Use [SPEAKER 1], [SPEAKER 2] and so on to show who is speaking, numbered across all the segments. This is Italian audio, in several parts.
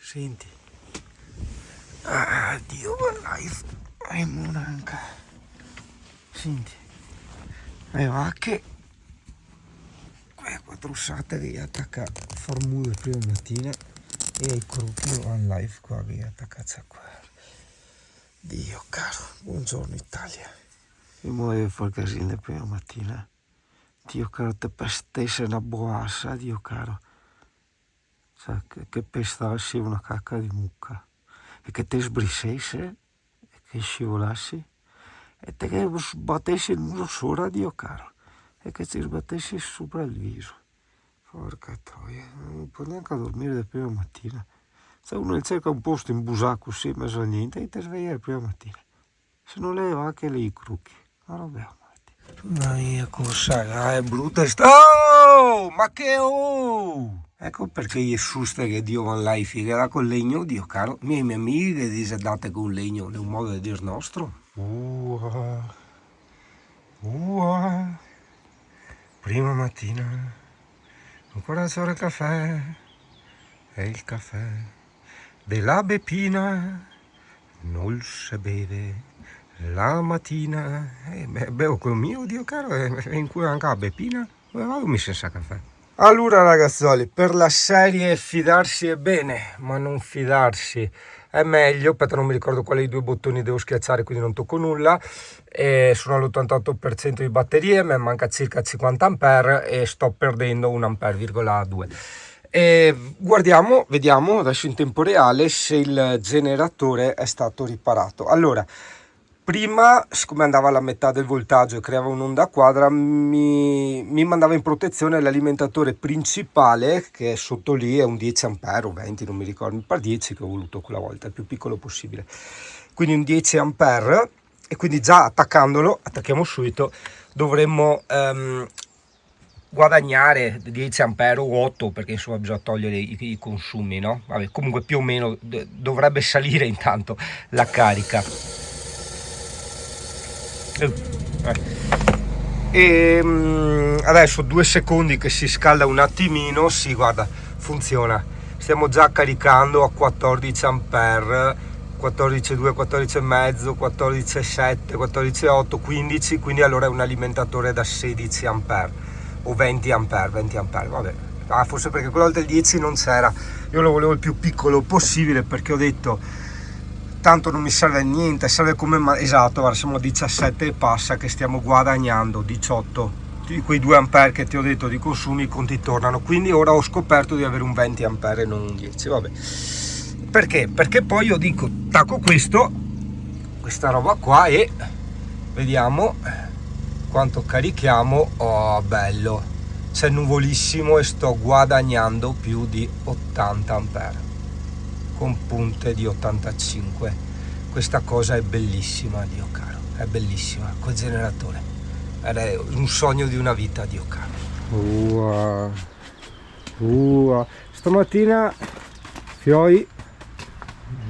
[SPEAKER 1] Senti. Dio, live. È monanca. Senti. Va che quattro usate che gli attacca formule prima mattina e il crocchio on live qua che gli attacca qua. Dio caro, buongiorno Italia. Mi muoio fuori casino la prima mattina. Dio caro, te pestesse una boassa, Dio caro. Cioè, che pestassi una cacca di mucca. E che te sbrissesse, e che scivolassi, e te che sbattessi il muso sopra, Dio caro. E che ti sbattessi sopra il viso. Porca troia, non può neanche dormire la prima mattina. Se uno cerca un posto in busacco così, in mezzo a niente, e ti sveglia la prima mattina. Se non lei va anche lei i crucchi. Ma vabbè, mamma mia, cosa è brutta oh, ma che oh! Ecco perché gli susta che Dio va là e figura con legno, Dio caro. Miei amici che dice date con legno, è un modo di dire nostro. Prima mattina, ancora solo il caffè, e il caffè della Beppina non si beve la mattina. Bevo con mio, Dio caro, e in cui anche la Beppina, dove vado mi senza caffè. Allora ragazzoli, per la serie fidarsi è bene, ma non fidarsi è meglio, aspetta non mi ricordo quali due bottoni devo schiacciare, quindi non tocco nulla, sono all'88% di batterie, mi manca circa 50 A e sto perdendo 1,2 A. Guardiamo, vediamo adesso in tempo reale se il generatore è stato riparato. Allora, prima, siccome andava alla metà del voltaggio e creava un'onda quadra, mi mandava in protezione l'alimentatore principale, che è sotto lì, è un 10 A o 20, non mi ricordo, mi pare 10 che ho voluto quella volta, il più piccolo possibile. Quindi un 10 A, e quindi già attaccandolo, attacchiamo subito, dovremmo guadagnare 10 A o 8, perché insomma bisogna togliere i consumi, no? Vabbè, comunque più o meno dovrebbe salire intanto la carica. E adesso 2 secondi che si scalda un attimino, sì guarda, funziona, stiamo già caricando a 14 A, 14,2, 14,5, 14,7, 14,8, 15, quindi allora è un alimentatore da 16 A o 20 A, vabbè, forse perché quella volta il 10 non c'era, io lo volevo il più piccolo possibile perché ho detto tanto non mi serve niente, serve come esatto, guarda, siamo a 17 e passa che stiamo guadagnando 18, di quei 2 A che ti ho detto di consumi, i conti tornano, quindi ora ho scoperto di avere un 20 A e non un 10, vabbè. Perché? Perché poi io dico, tacco questa roba qua e vediamo quanto carichiamo. Oh bello, c'è nuvolissimo e sto guadagnando più di 80 A con punte di 85. Questa cosa è bellissima, Dio caro, è bellissima col generatore, è un sogno di una vita, Dio caro. Stamattina Fioi,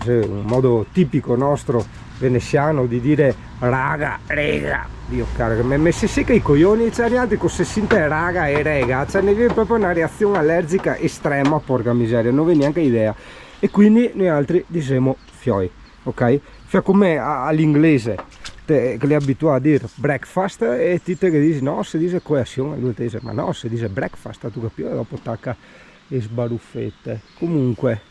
[SPEAKER 1] un modo tipico nostro veneziano di dire raga, rega, Dio caro, che mi ha messo secca i coglioni, c'è arrivato con 60 raga e rega, cioè ne viene proprio una reazione allergica estrema, porca miseria, non vedi neanche idea. E quindi noi altri diciamo Fioi, ok? Cioè come all'inglese che li abitua a dire breakfast e ti che dici no, si dice colazione, lui ti dice ma no, si dice breakfast, tu capisci, e dopo tacca e sbaruffette. Comunque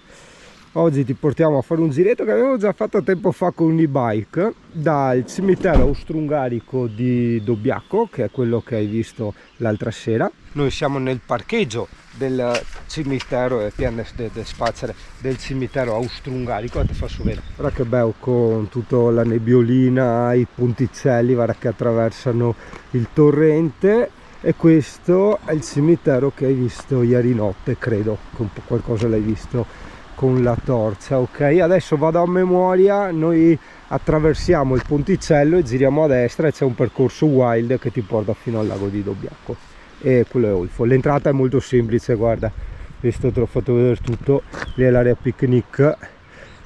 [SPEAKER 1] oggi ti portiamo a fare un giretto che avevo già fatto tempo fa con l'e-bike dal cimitero austro-ungarico di Dobbiaco, che è quello che hai visto l'altra sera. Noi siamo nel parcheggio del cimitero e piano del spazio del cimitero austro-ungarico, ti faccio vedere, guarda che bello con tutta la nebbiolina, i ponticelli, guarda che attraversano il torrente. E questo è il cimitero che hai visto ieri notte, credo che un po' qualcosa l'hai visto con la torcia, ok? Adesso vado a memoria, noi attraversiamo il ponticello e giriamo a destra e c'è un percorso wild che ti porta fino al lago di Dobbiaco e quello è Olfo. L'entrata è molto semplice, guarda, questo te l'ho fatto vedere tutto, lì è l'area picnic,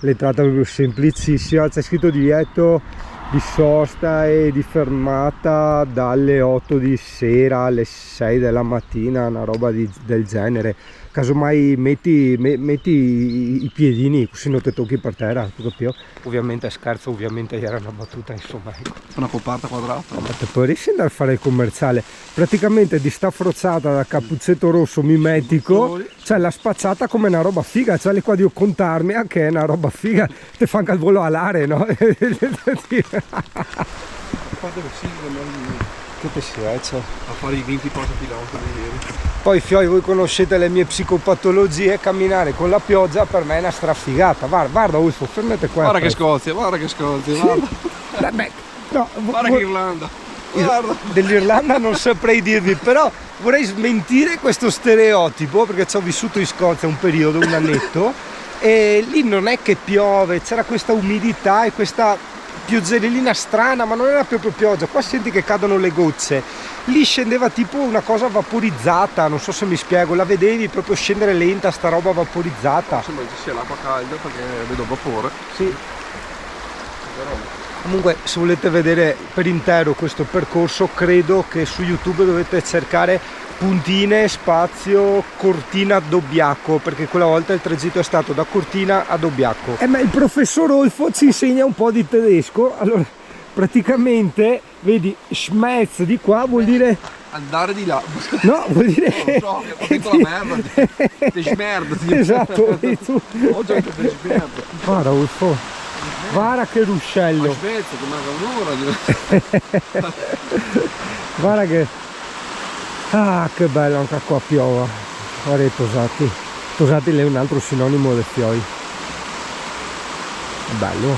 [SPEAKER 1] l'entrata è proprio semplicissima, c'è scritto divieto di sosta e di fermata dalle 8 di sera alle 6 della mattina, una roba del genere. casomai metti i piedini così non ti tocchi per terra, tu capisci? Ovviamente scherzo, ovviamente era una battuta, insomma, ecco.
[SPEAKER 2] Una coperta quadrata.
[SPEAKER 1] Ma te puoi andare a fare il commerciale, praticamente di sta frozzata da cappuccetto rosso mimetico, cioè la spazzata come una roba figa, cioè lì qua di contarmi che è una roba figa, ti fa anche il volo alare, no?
[SPEAKER 2] Quanto sì,
[SPEAKER 1] Che te sia, cioè.
[SPEAKER 2] a fare i 20 passi chilometri di ieri.
[SPEAKER 1] Poi Fioi, voi conoscete le mie psicopatologie, camminare con la pioggia per me è una strafigata. Guarda Ulfo, fermate qua.
[SPEAKER 2] Guarda che Scozia, guarda, guarda.
[SPEAKER 1] Vabbè, no,
[SPEAKER 2] Guarda che Irlanda. Guarda.
[SPEAKER 1] Dell'Irlanda non saprei dirvi, però vorrei smentire questo stereotipo perché ci ho vissuto in Scozia un periodo, un annetto, e lì non è che piove, c'era questa umidità e questa pioggerellina strana, ma non era proprio pioggia, qua senti che cadono le gocce, lì scendeva tipo una cosa vaporizzata, non so se mi spiego, la vedevi proprio scendere lenta sta roba vaporizzata.
[SPEAKER 2] Sembra che ci sia l'acqua calda perché vedo vapore.
[SPEAKER 1] Sì. Comunque se volete vedere per intero questo percorso credo che su YouTube dovete cercare Puntine spazio Cortina Dobbiaco, perché quella volta il tragitto è stato da Cortina a Dobbiaco. Ma il professor Olfo ci insegna un po' di tedesco, allora praticamente vedi Schmetz di qua vuol dire
[SPEAKER 2] andare di là.
[SPEAKER 1] no, vuol dire
[SPEAKER 2] Non so, ho detto la merda. Ti smerda.
[SPEAKER 1] esatto, vedi tu.
[SPEAKER 2] Oggi ho detto ti smerda.
[SPEAKER 1] Guarda Olfo, guarda che ruscello,
[SPEAKER 2] Svezia, che manca un'ora.
[SPEAKER 1] guarda che che bello anche qua piova. Guarda i tosati, tosati è un altro sinonimo del Fioi, è bello.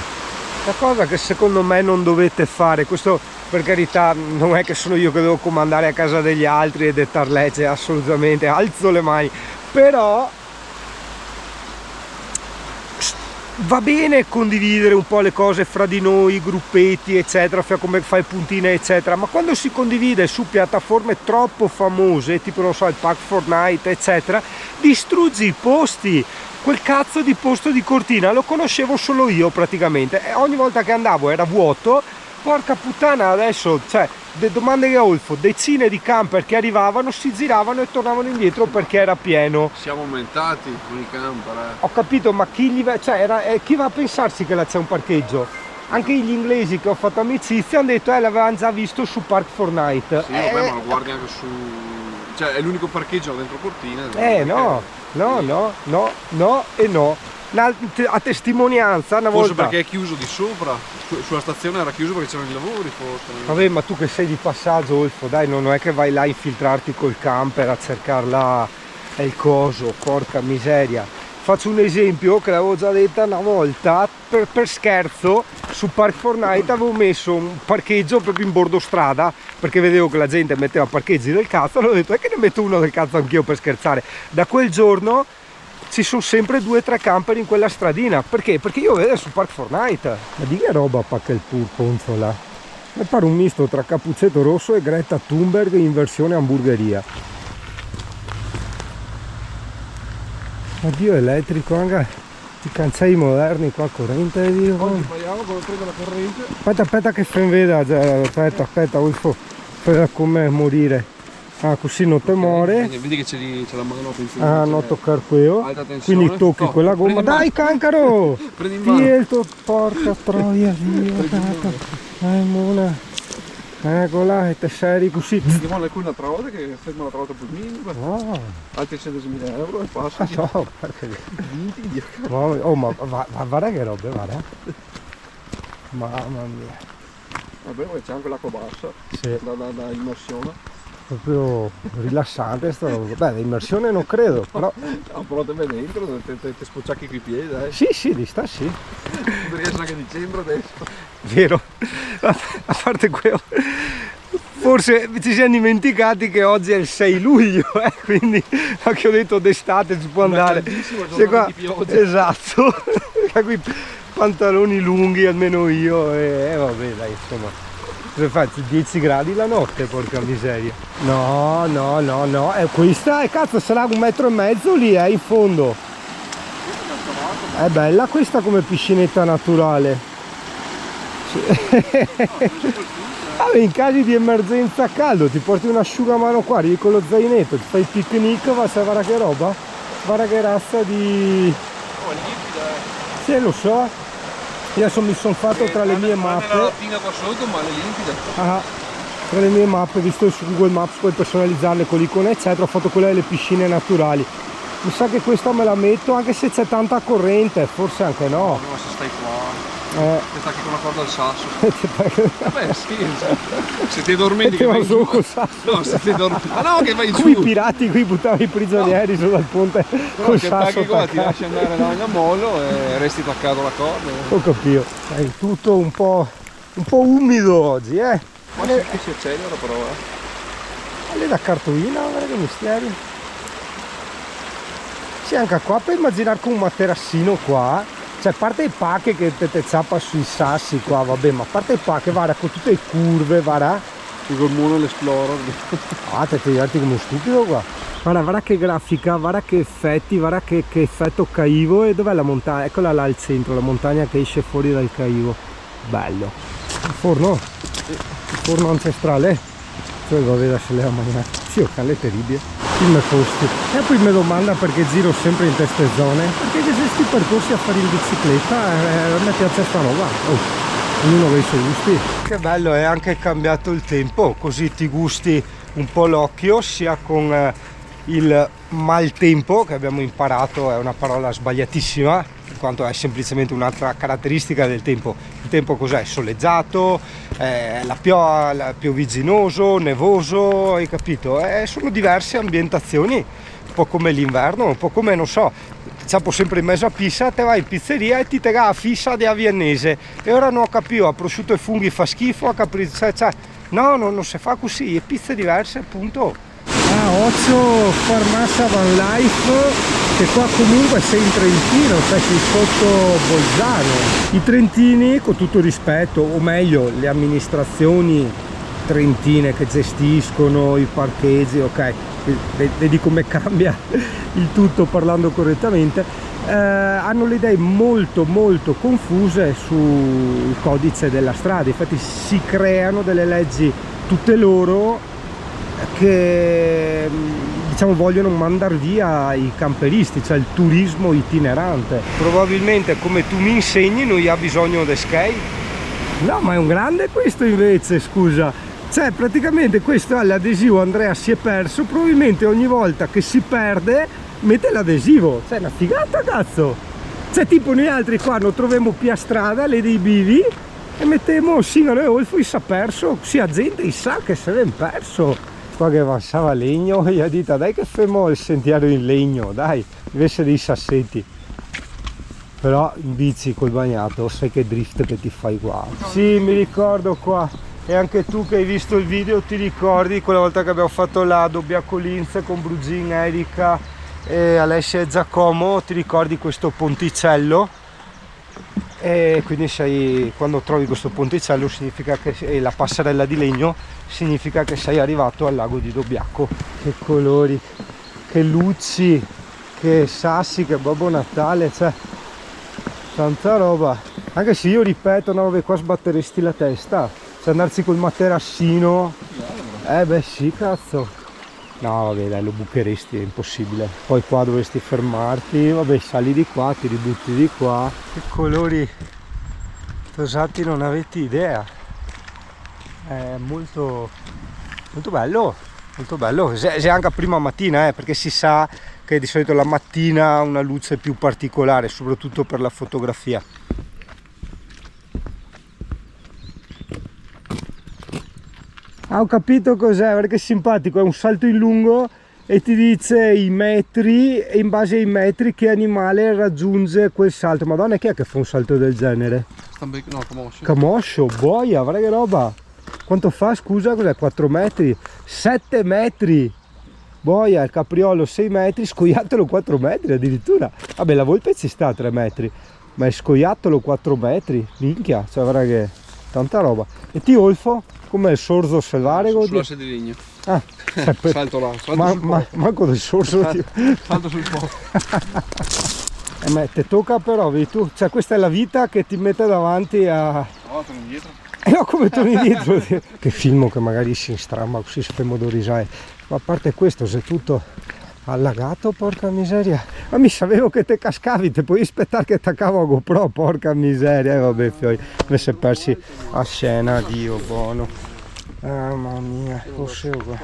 [SPEAKER 1] La cosa che secondo me non dovete fare, questo per carità non è che sono io che devo comandare a casa degli altri e dettar legge, assolutamente, alzo le mani, però va bene condividere un po' le cose fra di noi, gruppetti eccetera, come fai Puntine eccetera, ma quando si condivide su piattaforme troppo famose tipo non so il Pack Fortnite eccetera, distruggi i posti. Quel cazzo di posto di Cortina lo conoscevo solo io praticamente e ogni volta che andavo era vuoto. Porca puttana, adesso, cioè, domande che Olfo, decine di camper che arrivavano, si giravano e tornavano indietro perché era pieno.
[SPEAKER 2] Siamo aumentati con i camper.
[SPEAKER 1] Ho capito, ma chi, chi va a pensarsi che là c'è un parcheggio? Anche gli inglesi che ho fatto amicizia hanno detto l'avevano già visto su Park Fortnite.
[SPEAKER 2] Sì, vabbè, ma lo guardi anche su... Cioè, è l'unico parcheggio dentro Cortina.
[SPEAKER 1] No e no. A testimonianza una
[SPEAKER 2] forse
[SPEAKER 1] volta.
[SPEAKER 2] Perché è chiuso di sopra, sulla stazione era chiuso perché c'erano i lavori forse.
[SPEAKER 1] Vabbè, ma tu che sei di passaggio Olfo, dai, non è che vai là a infiltrarti col camper a cercare là il coso, porca miseria. Faccio un esempio che l'avevo già detta una volta, per scherzo su Park Fortnite avevo messo un parcheggio proprio in bordo strada perché vedevo che la gente metteva parcheggi del cazzo, allora ho detto che ne metto uno del cazzo anch'io per scherzare. Da quel giorno ci sono sempre 2 o 3 camper in quella stradina. Perché? Perché io vedo su Park Fortnite. Ma di che roba pacca il ponzo là? Mi pare un misto tra Cappuccetto Rosso e Greta Thunberg in versione hamburgeria. Oddio, elettrico anche i cancei moderni qua, corrente Dio.
[SPEAKER 2] Oggi spariamo quando prendo la corrente.
[SPEAKER 1] Aspetta che fan veda, aspetta Ulfo, fai come morire. Ah, così non te muore.
[SPEAKER 2] Vedi che c'è la mano attenzione.
[SPEAKER 1] Ah, non toccare quello. Quindi tocchi quella gomma. Dai, cancaro!
[SPEAKER 2] Prendi in mano.
[SPEAKER 1] Tieto, porca troia, via. Mona. Eccola, e te seri così.
[SPEAKER 2] Andiamo qui un'altra volta che fermo l'altra volta pulmino.
[SPEAKER 1] No.
[SPEAKER 2] Altri 100.000 euro e passa.
[SPEAKER 1] No, perché? Oh, ma guarda che robe, guarda. Mamma mia.
[SPEAKER 2] Vabbè, c'è anche l'acqua bassa.
[SPEAKER 1] Sì.
[SPEAKER 2] Da immersione.
[SPEAKER 1] Proprio rilassante sta roba. Beh, l'immersione non credo, però.
[SPEAKER 2] No, però te vai dentro, te spocciacchi qui i piedi, dai.
[SPEAKER 1] Sì, di sta sì.
[SPEAKER 2] Riesci anche a dicembre adesso.
[SPEAKER 1] Vero. A parte quello. Forse ci siamo dimenticati che oggi è il 6 luglio, quindi anche ho detto d'estate si può andare. Se qua,
[SPEAKER 2] di pioggia.
[SPEAKER 1] esatto. Qui pantaloni lunghi, almeno io, e vabbè dai, insomma. Cosa faccio? 10 gradi la notte, porca miseria. No, questa cazzo sarà 1,5 metri lì, in fondo. È bella questa come piscinetta naturale. Vabbè, in casi di emergenza a caldo ti porti un asciugamano qua, arrivi con lo zainetto, ti fai il picnic, va a sapere che roba. guarda che razza di...
[SPEAKER 2] Oh, è limpida,
[SPEAKER 1] Sì, lo so. Io adesso mi sono fatto tra le mie
[SPEAKER 2] la
[SPEAKER 1] mappe.
[SPEAKER 2] lattina qua sotto, ma è limpida.
[SPEAKER 1] Ah, tra le mie mappe, visto su Google Maps puoi personalizzarle con l'icona eccetera, ho fatto quella delle piscine naturali. Mi sa che questa me la metto anche se c'è tanta corrente, forse anche no.
[SPEAKER 2] No, se stai qua.
[SPEAKER 1] Eh.
[SPEAKER 2] Ti attacchi con la corda al sasso.
[SPEAKER 1] Come
[SPEAKER 2] Vabbè sì, cioè, se ti addormenti che vai
[SPEAKER 1] su
[SPEAKER 2] giù.
[SPEAKER 1] col sasso.
[SPEAKER 2] No, se ti addormenti. Ah no, che vai giù.
[SPEAKER 1] Come i pirati qui buttavano i prigionieri su dal ponte
[SPEAKER 2] No,
[SPEAKER 1] col
[SPEAKER 2] che
[SPEAKER 1] sasso
[SPEAKER 2] attacchi qua, ti
[SPEAKER 1] attaccato.
[SPEAKER 2] lasci andare davanti a mollo e resti attaccato alla corda.
[SPEAKER 1] Ho capito. È tutto un po' umido oggi, eh.
[SPEAKER 2] Ma sì che si accelera però,
[SPEAKER 1] Lì da cartolina, guarda che misteri. Sì, anche qua puoi immaginare con un materassino qua. Cioè, a parte il pacche che te zappa sui sassi qua, vabbè, ma a parte il pacche, guarda, con tutte le curve, guarda.
[SPEAKER 2] Il gommone l'Explorer.
[SPEAKER 1] Ah, te diverti come stupido qua. Guarda che grafica, guarda che effetti, guarda che effetto caivo. E dov'è la montagna? Eccola là al centro, la montagna che esce fuori dal caivo. Bello. Il forno? Il forno ancestrale? Cioè, va a vedere se le ha mangiate. Sì, ok, è terribile. Film posti. E poi mi domanda perché giro sempre in queste zone. Perché che questi percorsi a fare in bicicletta, a me piace sta roba. Oh, ognuno ha i suoi gusti. Che bello, è anche cambiato il tempo, così ti gusti un po' l'occhio, sia con il maltempo, che abbiamo imparato è una parola sbagliatissima, in quanto è semplicemente un'altra caratteristica del tempo. Il tempo cos'è? Soleggiato, piovigginoso, nevoso, hai capito? Sono diverse ambientazioni, un po' come l'inverno, un po' come, non so, ciapo sempre in mezzo a Pisa, te vai in pizzeria e ti tega a fissa di viennese e ora non ho capito, a prosciutto e funghi fa schifo, a capriccio, cioè, no, non si fa così, e pizze diverse, appunto. Occhio Farmassa Van Life, che qua comunque sei in Trentino, sei qui sotto Bolzano. I trentini, con tutto rispetto, o meglio le amministrazioni trentine che gestiscono i parcheggi, ok, vedi come cambia il tutto parlando correttamente, hanno le idee molto confuse sul codice della strada. Infatti si creano delle leggi tutte loro che diciamo vogliono mandare via i camperisti, cioè il turismo itinerante. Probabilmente, come tu mi insegni, non ha bisogno di skate. No, ma è un grande questo invece, scusa. Cioè praticamente questo è l'adesivo Andrea si è perso, probabilmente ogni volta che si perde mette l'adesivo. Cioè, è una figata, cazzo. Cioè, tipo noi altri qua non troviamo più a strada le dei bivi e mettiamo Singolo e Olfo si è perso, sì, la gente sa che se l'è perso. Qua che avanzava legno, gli ha detto dai che fermo il sentiero in legno, dai, invece dei sassetti. Però in bici col bagnato, sai che drift che ti fai qua. Sì, mi ricordo qua. E anche tu che hai visto il video ti ricordi quella volta che abbiamo fatto la doppia Colinz con Brugin, Erika e Alessia e Giacomo, ti ricordi questo ponticello? E quindi quando trovi questo ponticello significa che la passerella di legno significa che sei arrivato al lago di Dobbiaco. Che colori, che luci, che sassi, che Babbo Natale, cioè tanta roba. Anche se io ripeto, no vabbè, qua sbatteresti la testa, cioè andarci col materassino, beh sì, cazzo. No vabbè dai, lo bucheresti, è impossibile. Poi qua dovresti fermarti, vabbè sali di qua, ti ributti di qua. Che colori tosati non avete idea. È molto bello, molto bello. Se anche a prima mattina, perché si sa che di solito la mattina ha una luce più particolare, soprattutto per la fotografia. Ah, ho capito cos'è, perché è simpatico, è un salto in lungo e ti dice i metri e in base ai metri che animale raggiunge quel salto. Madonna, chi è che fa un salto del genere?
[SPEAKER 2] No, Camoscio.
[SPEAKER 1] Camoscio, boia, guarda che roba. Quanto fa, scusa, cos'è? 4 metri? 7 metri! Boia, il capriolo 6 metri, scoiattolo 4 metri addirittura. Vabbè, la volpe ci sta a 3 metri, ma è scoiattolo 4 metri, minchia, cioè guarda che tanta roba. E ti Olfo? Com'è il sorso selvatico?
[SPEAKER 2] Sull'asse di legno.
[SPEAKER 1] Ah,
[SPEAKER 2] salto là, salto sul po'.
[SPEAKER 1] Manco del sorso.
[SPEAKER 2] Salto sul po'.
[SPEAKER 1] Ma te tocca però, vedi tu, cioè questa è la vita che ti mette davanti a...
[SPEAKER 2] No, torno indietro.
[SPEAKER 1] No, come torni indietro? Che film che magari si instramma così, si fermo da risale. Ma a parte questo, se tutto Allagato, porca miseria. Ma mi sapevo che te cascavi, te puoi aspettare che attaccavo a GoPro, porca miseria. E vabbè, fioi, mi si è persi a scena, Dio buono. Mamma mia, cos'è qua?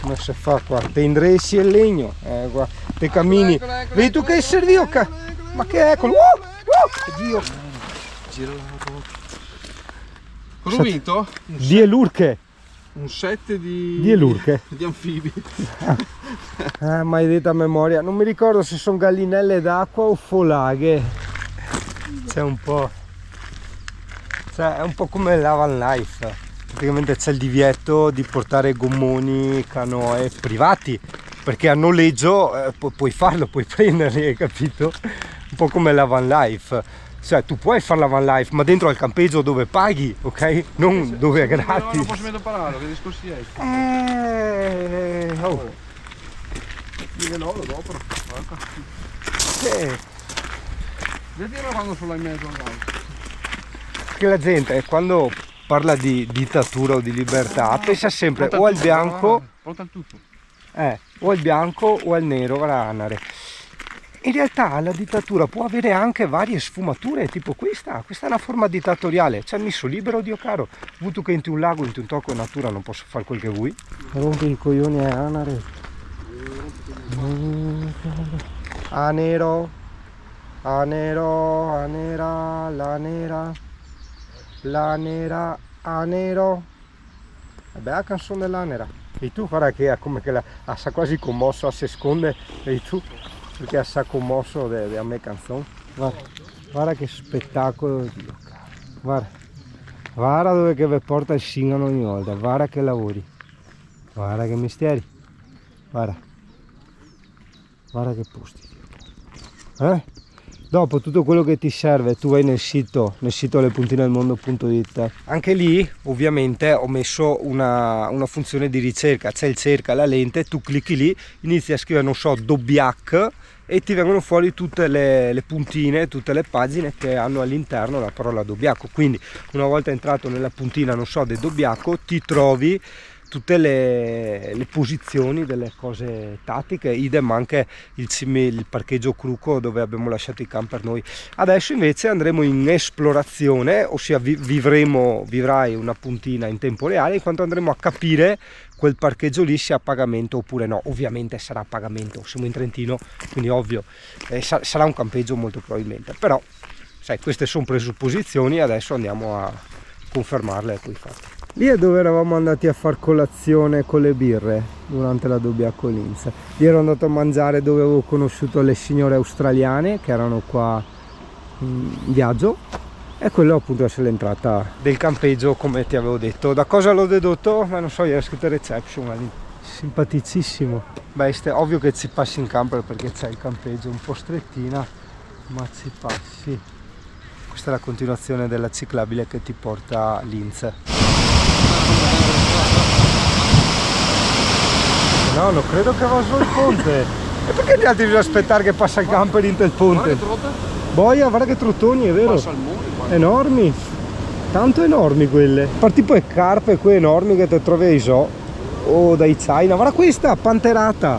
[SPEAKER 1] Come si fa qua? Te indressi il legno, qua, te cammini. Vedi tu che servivo? Ma che è? Dio.
[SPEAKER 2] Gira la ruota. Cosa ho vinto?
[SPEAKER 1] Die Lurche.
[SPEAKER 2] Un set di...
[SPEAKER 1] Die Lurche.
[SPEAKER 2] Di anfibi.
[SPEAKER 1] Maledetta memoria. Non mi ricordo se sono gallinelle d'acqua o folaghe. C'è un po'... Cioè, è un po' come la van life. Praticamente c'è il divieto di portare gommoni, canoe privati. Perché a noleggio puoi farlo, puoi prenderli, hai capito? Un po' come la van life. Cioè tu puoi fare la van life ma dentro al campeggio dove paghi, ok? Non dove è gratis.
[SPEAKER 2] Non posso mettere parare, che discorsi è?
[SPEAKER 1] Oh.
[SPEAKER 2] Dirlo dopo. Vedete quando sono in mezzo all'altro.
[SPEAKER 1] Perché la gente quando parla di dittatura o di libertà pensa sempre o al bianco, o al bianco o al nero, guarda. In realtà la dittatura può avere anche varie sfumature, tipo questa è una forma dittatoriale, c'è il misso libero, Dio caro, avuto che in un lago, in un tocco in natura non posso fare quel che vuoi. Rompi i coglioni a Anare. A nero, a nero, a nera, la nera, a nero. Vabbè, la canzone dell'Anera. E tu guarda che è come che sa quasi commosso, si sconde, e tu? Perché sa commosso della mia canzone. Guarda che spettacolo, guarda dove che vi porta il singolo ogni volta, guarda che lavori, guarda che misteri, guarda che posti. Dopo tutto quello che ti serve tu vai nel sito lepuntinadelmondo.it. Anche lì ovviamente ho messo una funzione di ricerca, c'è il cerca la lente, tu clicchi lì, inizi a scrivere non so Dobbiac e ti vengono fuori tutte le puntine, tutte le pagine che hanno all'interno la parola Dobbiaco. Quindi una volta entrato nella puntina non so del Dobbiaco ti trovi tutte le posizioni delle cose tattiche, idem anche il parcheggio Cruco dove abbiamo lasciato i camper noi. Adesso invece andremo in esplorazione, ossia vivrai una puntina in tempo reale in quanto andremo a capire quel parcheggio lì sia a pagamento oppure no. Ovviamente sarà a pagamento, siamo in Trentino, quindi ovvio sarà un campeggio molto probabilmente, però sai, queste sono presupposizioni, adesso andiamo a confermarle coi fatti. Lì è dove eravamo andati a far colazione con le birre durante la Dobbiaco Linz. Lì ero andato a mangiare dove avevo conosciuto le signore australiane che erano qua in viaggio e quello appunto è l'entrata del campeggio come ti avevo detto. Da cosa l'ho dedotto? Ma non so, gli era scritto reception, simpaticissimo. Beh, ovvio che ci passi in camper perché c'è il campeggio un po' strettina, ma ci passi. Questa è la continuazione della ciclabile che ti porta a Linz. No, non credo che va sul ponte. E perché gli altri devono aspettare che passa il camper in del ponte? Boia, guarda che trottoni, è vero? Enormi. Tanto enormi quelle. Parti poi carpe, quelle enormi che ti trovi ai zoo. O dai China. Guarda questa, panterata.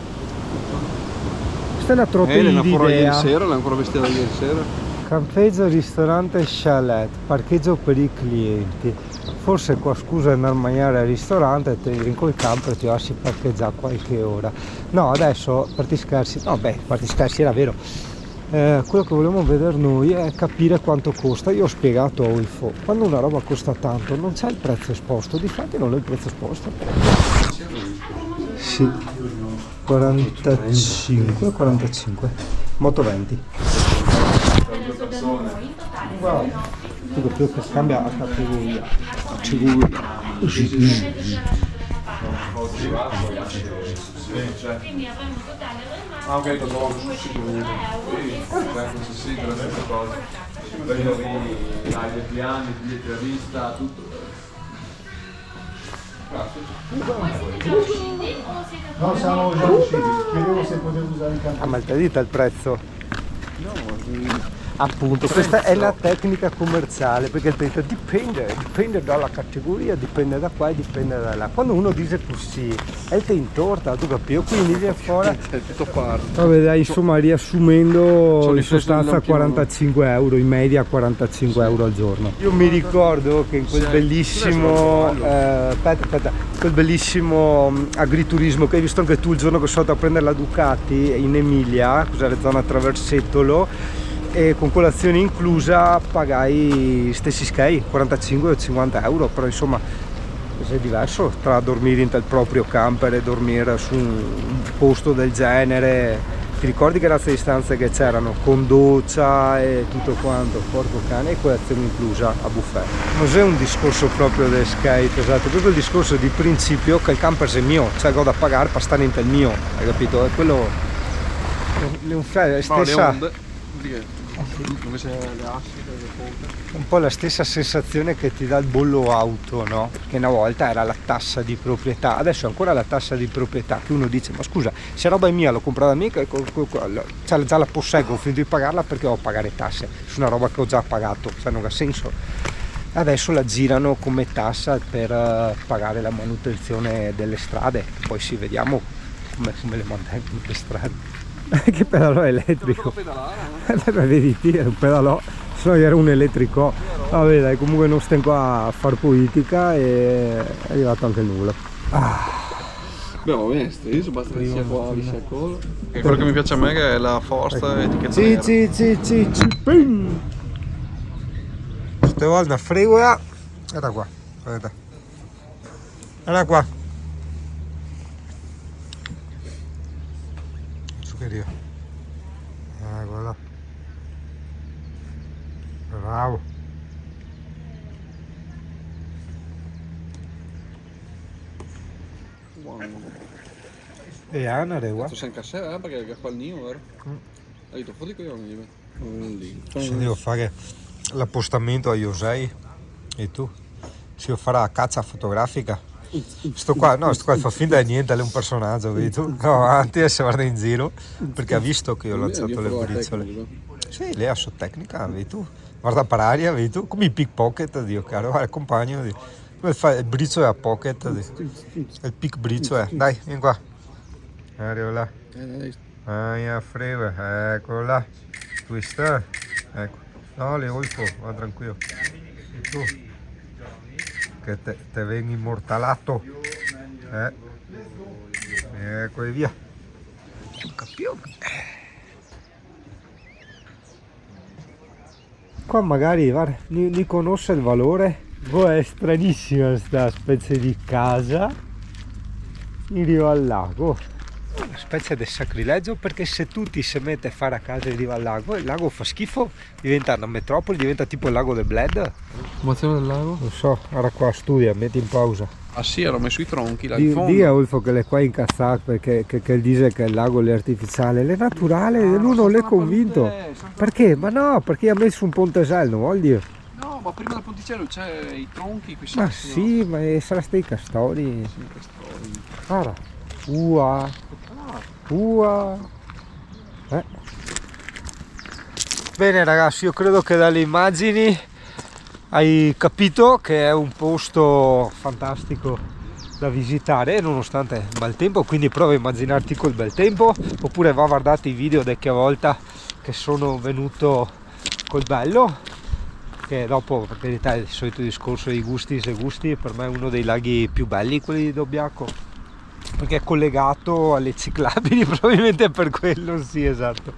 [SPEAKER 1] Questa è una trottoina di idea.
[SPEAKER 2] Ieri sera, l'ha ancora vestita ieri sera.
[SPEAKER 1] Campeggio, ristorante, chalet, parcheggio per i clienti. Forse qua scusa andare a mangiare al ristorante e te in quel camper ti lasci parcheggiare qualche ora. No, adesso, a parte scherzi, no beh, a parte scherzi era vero. Quello che volevamo vedere noi è capire quanto costa. Io ho spiegato a Olfo, quando una roba costa tanto non c'è il prezzo esposto, difatti non è il prezzo esposto. Sì, 45, moto 20. Wow, tutto più che cambia a categoria.
[SPEAKER 2] Ah ok, lo trovo sul sito comunque. Questo sito, la stessa cosa. Vedo lì hai le piani, biglietti da vista, tutto.
[SPEAKER 1] No, siamo già usciti, chiedevo se potevo usare il campo. Ah, ma il te dita il prezzo?
[SPEAKER 2] No,
[SPEAKER 1] Appunto, questa è la tecnica commerciale, perché dipende dalla categoria, dipende da qua e dipende da là. Quando uno dice così, è te in torta, tu capisci? Quindi viene fuori.
[SPEAKER 2] È tutto parte.
[SPEAKER 1] Vabbè dai, insomma, riassumendo,
[SPEAKER 2] Sono
[SPEAKER 1] in
[SPEAKER 2] i suoi
[SPEAKER 1] sostanza
[SPEAKER 2] lampioni.
[SPEAKER 1] 45 euro, in media 45 euro al giorno. Io mi ricordo che in quel bellissimo quel bellissimo agriturismo che hai visto anche tu il giorno che sono andato a prendere la Ducati in Emilia, cos'era, zona Traversettolo, e con colazione inclusa pagai stessi skei 45 o 50 euro, però insomma è diverso tra dormire in tal proprio camper e dormire su un posto del genere. Ti ricordi che razza di stanze che c'erano con doccia e tutto quanto, porco cane, e colazione inclusa a buffet. Non è un discorso proprio del skate, esatto, è proprio il discorso di principio che il camper è mio, cioè ho da pagare per stare in tal mio, hai capito? È quello è stessa,
[SPEAKER 2] Come se le assi, le ponte.
[SPEAKER 1] un po' la stessa sensazione che ti dà il bollo auto, no? Che una volta era la tassa di proprietà, adesso è ancora la tassa di proprietà, che uno dice ma scusa, se roba è mia l'ho comprata mica, cioè, già la posseggo, ho finito di pagarla perché ho a pagare tasse su una roba che ho già pagato, cioè non ha senso. Adesso la girano come tassa per pagare la manutenzione delle strade, poi sì, vediamo come le mantengono le strade. Che pedalò elettrico. Vedi, è un pedalò, se no era un elettrico. Vabbè dai, comunque non stiamo qua a far politica e è arrivato anche il nulla.
[SPEAKER 2] Beh, va bene, stesso, basta che sia qua, sia cosa. E quello che mi piace a me che è la forza etichetta nera.
[SPEAKER 1] Ping! Questa volta una fregola. Era qua, vedete. Era qua. Dio. Guarda. Bravo.
[SPEAKER 2] Wow.
[SPEAKER 1] E Anna, qua.
[SPEAKER 2] Tu sei in cassetta perché è qua il Nio, vero? Hai detto fuori coglioni, lì.
[SPEAKER 1] Se devo fare l'appostamento a Josei e tu? Se io farò la caccia fotografica. Sto qua fa finta di niente, è un personaggio, vedi tu? No, avanti e si guarda in giro perché ha visto che io ho lanciato le briciole. Sì, lei ha sua tecnica, vedi tu? Guarda per aria, vedi tu? Come i pickpocket, Dio caro, guarda, compagno, come fa il briciolo a pocket, il pick briciolo, dai, vieni qua. Arrivo là. A frega, ecco là. Twister, ecco. No, le olfo, va tranquillo. E tu? Che te vengi immortalato, ecco e via. Qua magari guarda, ni conosce il valore. È stranissima sta specie di casa in riva al lago, una specie di sacrilegio, perché se tu ti si mette a fare a casa in riva al lago, il lago fa schifo, diventa una metropoli, diventa tipo il lago del Bled.
[SPEAKER 2] Formazione del lago?
[SPEAKER 1] Non so, ora qua studia, metti in pausa.
[SPEAKER 2] Ah sì, ero messo i tronchi là in fondo.
[SPEAKER 1] Dì a Olfo che l'è qua incazzato perché che dice che il lago è artificiale, è naturale, lui non l'è convinto. Perché? Ma no, perché ha messo un pontesello, vuol dire?
[SPEAKER 2] No, ma prima del ponticello c'è i tronchi qui.
[SPEAKER 1] Ma sì, ma sarà stati i castori.
[SPEAKER 2] Sì, castori.
[SPEAKER 1] Guarda, Bene ragazzi, io credo che dalle immagini hai capito che è un posto fantastico da visitare nonostante il bel tempo, quindi prova a immaginarti col bel tempo, oppure va a guardare i video qualche volta che sono venuto col bello, che dopo per verità è il solito discorso di gusti e gusti, per me è uno dei laghi più belli quelli di Dobbiaco, perché è collegato alle ciclabili, probabilmente è per quello, sì esatto,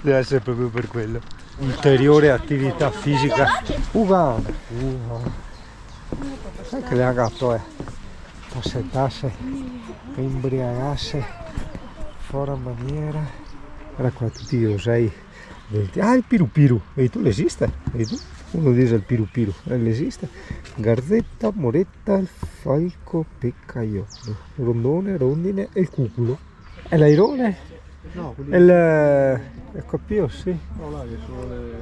[SPEAKER 1] deve essere proprio per quello. Ulteriore attività fisica. Sai che le gatto è? Passettasse, imbriagasse, fuori maniera. Guarda qua tutti io sei. Ah, il pirupiru, vedi tu l'esiste? Vedi tu? Uno dice il pirupiru, l'esiste. Garzetta, moretta, il falco, peccaiolo, rondone, rondine e il cuculo. È l'airone? No, il capio, sì.
[SPEAKER 2] No, là che sono le...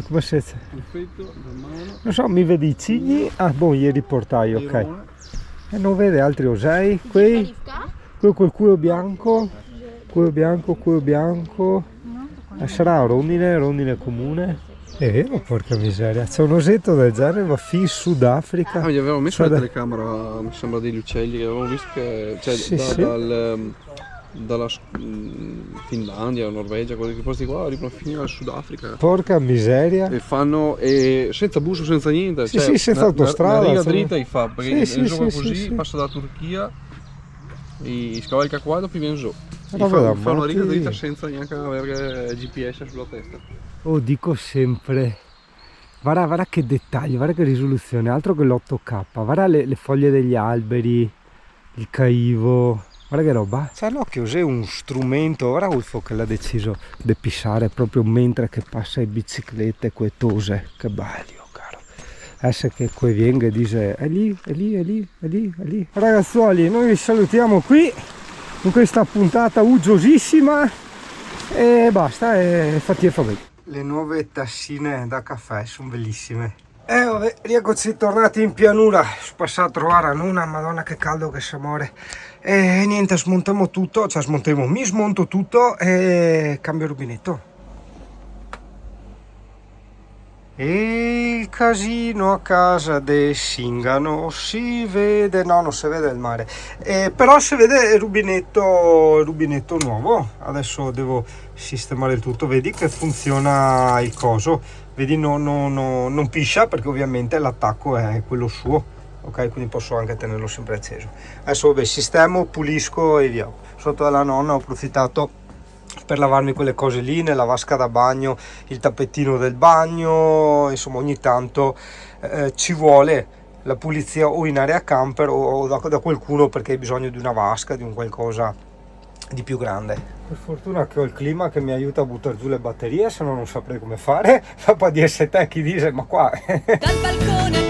[SPEAKER 1] Come siete?
[SPEAKER 2] il fritto, il mano.
[SPEAKER 1] Non so, mi vedi i cigni? Ah, boh, ieri portai, ok. E non vede altri osei? Qui col culo bianco, culo bianco. Sarà rondine comune. È vero, porca miseria, c'è un osetto del genere, ma fin Sudafrica.
[SPEAKER 2] Gli avevamo messo la
[SPEAKER 1] Cioè,
[SPEAKER 2] telecamera, mi sembra, degli uccelli, che avevamo visto che cioè,
[SPEAKER 1] Sì, sì.
[SPEAKER 2] dalla Finlandia, Norvegia, quei posti qua arrivano fino al Sudafrica.
[SPEAKER 1] Porca miseria.
[SPEAKER 2] E fanno senza bus, senza niente.
[SPEAKER 1] Sì, sì, senza autostrada,
[SPEAKER 2] Una riga
[SPEAKER 1] insomma.
[SPEAKER 2] dritta fa, perché
[SPEAKER 1] Sì,
[SPEAKER 2] il
[SPEAKER 1] sì,
[SPEAKER 2] gioco
[SPEAKER 1] sì,
[SPEAKER 2] così
[SPEAKER 1] sì, sì.
[SPEAKER 2] passa dalla Turchia e scavalca qua e dopo viene giù.
[SPEAKER 1] Roba da
[SPEAKER 2] Fa una riga
[SPEAKER 1] matti.
[SPEAKER 2] dritta senza neanche avere GPS sulla testa.
[SPEAKER 1] Oh, dico sempre, guarda che dettaglio, guarda che risoluzione, altro che l'8K, guarda le foglie degli alberi, il caivo, guarda che roba. Cioè no, che usai un strumento, guarda Ulfo che l'ha deciso di pissare proprio mentre che passa le biciclette, quelle tose, che bello, caro. Adesso che qui venga e dice, è lì. Ragazzuoli, noi vi salutiamo qui, in questa puntata uggiosissima, e basta, e fatti e fa bene. Le nuove tassine da caffè sono bellissime. Vabbè, rieccoci tornati in pianura. Sono passato a trovare Anuna, madonna che caldo che si muore. E niente, smontiamo tutto, cioè mi smonto tutto e cambio rubinetto. E il casino a casa de Singano si vede, no, non si vede il mare, però si vede il rubinetto nuovo. Adesso devo sistemare il tutto, vedi che funziona il coso, vedi non piscia perché ovviamente l'attacco è quello suo, ok, quindi posso anche tenerlo sempre acceso. Adesso vabbè, sistemo, pulisco e via. Sotto dalla nonna ho approfittato per lavarmi quelle cose lì, nella vasca da bagno, il tappetino del bagno, insomma ogni tanto ci vuole la pulizia o in area camper o da qualcuno perché hai bisogno di una vasca, di un qualcosa di più grande. Per fortuna che ho il clima che mi aiuta a buttare giù le batterie, se no non saprei come fare. Fa pa di essere te chi dice, ma qua
[SPEAKER 3] Dal balcone